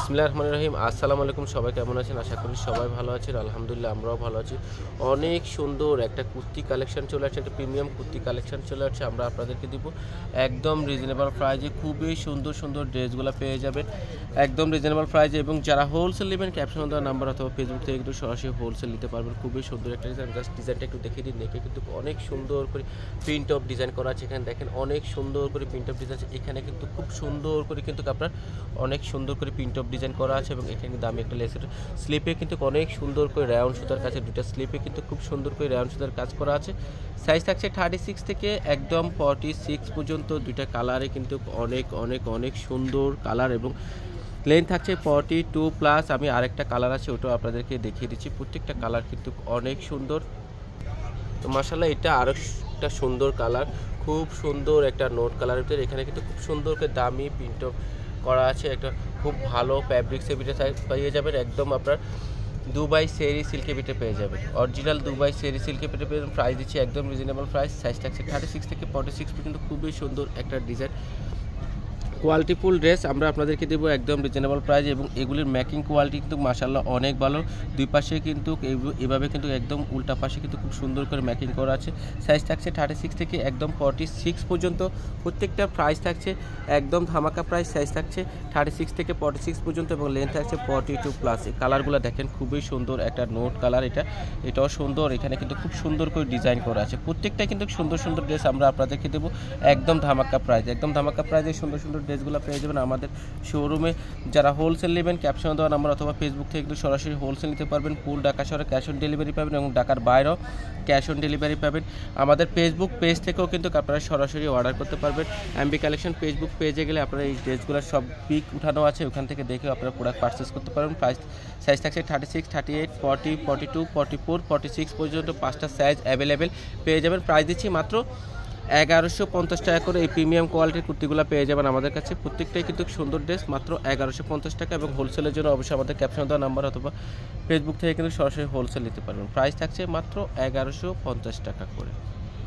বিসমিল্লাহির রহমানির রহিম। আসসালামু আলাইকুম, সবাই কেমন আছেন? আশা করি সবাই ভালো আছেন। আলহামদুলিল্লাহ আমরাও ভালো আছি। অনেক সুন্দর একটা কুর্তি কালেকশন চলে আসছে, একটা প্রিমিয়াম কুর্তি কালেকশন চলে আসছে। আমরা আপনাদেরকে দিব একদম রিজনেবল প্রাইজে। খুবই সুন্দর সুন্দর ড্রেসগুলো পেয়ে যাবেন একদম রিজনেবল প্রাইজে। এবং যারা হোলসেল নেবেন ক্যাপশন দেওয়া নাম্বার অথবা ফেসবুক থেকে কিন্তু সরাসরি হোলসেল নিতে পারবেন। খুবই সুন্দর একটা ডিজাইন। জাস্ট ডিজাইনটা একটু দেখিয়ে দিন। নেকে কিন্তু অনেক সুন্দর করে প্রিন্ট অফ ডিজাইন করা আছে। এখানে দেখেন অনেক সুন্দর করে প্রিন্ট অফ ডিজাইন আছে। এখানে কিন্তু খুব সুন্দর করে কিন্তু আপনার অনেক সুন্দর করে প্রিন্ট অফ ডিজাইন করা আছে। এবং এখানে কিন্তু আমি একটা লেসের স্লিপে কিন্তু অনেক সুন্দর করে রাউন্ড সুতার কাছে দুটো স্লিপে কিন্তু খুব সুন্দর করে রাউন্ড সুতার কাজ করা আছে। সাইজ থাকছে 36 থেকে একদম 46 পর্যন্ত। দুইটা কালারে কিন্তু অনেক অনেক অনেক সুন্দর কালার এবং লেন্থ থাকছে 42+। আমি আরেকটা কালার আছে ওটাও আপনাদেরকে দেখিয়ে দিচ্ছি। প্রত্যেকটা কালার কিন্তু অনেক সুন্দর। তো মাশাআল্লাহ এটা আরও একটা সুন্দর কালার, খুব সুন্দর একটা নোট কালারের ভিতরে। এখানে কিন্তু খুব সুন্দর করে দামি প্রিন্ট করা আছে। একটা খুব ভালো ফ্যাব্রিক্সের ভিতরে পেয়ে যাবেন। একদম আপনার দুবাই সেরি সিল্কের ভিতরে পেয়ে যাবেন। অরিজিনাল দুবাই সেরি সিল্কের ভিতরে পেয়ে যাবেন। প্রাইস দিচ্ছি একদম রিজনেবল প্রাইস। সাইজ থাকছে 36 থেকে 46 পর্যন্ত। খুবই সুন্দর একটা ডিজাইন কোয়ালিটিফুল ড্রেস আমরা আপনাদেরকে দেবো একদম রিজনেবল প্রাইস। এবং এগুলির মেকিং কোয়ালিটি কিন্তু মাশাআল্লাহ অনেক ভালো। দুই পাশে কিন্তু এভাবে কিন্তু একদম উল্টা পাশে কিন্তু খুব সুন্দর করে মেকিং করা আছে। সাইজ থাকছে 36 থেকে একদম 46 পর্যন্ত। প্রত্যেকটা প্রাইস থাকছে একদম ধামাকা প্রাইস। সাইজ থাকছে 36 থেকে 46 পর্যন্ত এবং লেন্থ থাকছে 42+। এই কালারগুলো দেখেন খুবই সুন্দর একটা নোট কালার। এটাও সুন্দর। এখানে কিন্তু খুব সুন্দর করে ডিজাইন করা আছে। প্রত্যেকটাই কিন্তু সুন্দর সুন্দর ড্রেস আমরা আপনাদেরকে দেবো একদম ধামাকা প্রাইস। একদম ধামাকা প্রাইসে সুন্দর সুন্দর ড্রেসগুলো পেয়ে যাবেন আমাদের শোরুমে। যারা হোলসেল নেবেন ক্যাপশন দেওয়া নাম্বার অথবা ফেসবুক থেকে কিন্তু সরাসরি হোলসেল নিতে পারবেন। ফুল ঢাকা শহরে ক্যাশ অন ডেলিভারি পাবেন এবং ঢাকার বাইরেও ক্যাশ অন ডেলিভারি পাবেন। আমাদের ফেসবুক পেজ থেকেও কিন্তু আপনারা সরাসরি অর্ডার করতে পারবেন। এমবি কালেকশন ফেসবুক পেজে গেলে আপনারা এই ড্রেসগুলোর সব পিক উঠানো আছে, ওখান থেকে দেখে আপনারা প্রোডাক্ট পারচেস করতে পারবেন। প্রাইস সাইজ থাকছে 36, 38, 40, 42, 44, 46 পর্যন্ত 5টা সাইজ অ্যাভেলেবেল পেয়ে যাবেন। প্রাইস দিচ্ছি মাত্র 1150 টাকা করে। এই প্রিমিয়াম কোয়ালিটির কুর্তিগুলো পেয়ে যাবেন আমাদের কাছে। প্রত্যেকটাই কিন্তু সুন্দর ড্রেস, মাত্র 1150 টাকা। এবং হোলসেলের জন্য অবশ্যই আমাদের ক্যাপশন দেওয়া নাম্বার অথবা ফেসবুক থেকে কিন্তু সরাসরি হোলসেল নিতে পারবেন। প্রাইস থাকছে মাত্র 1150 টাকা করে।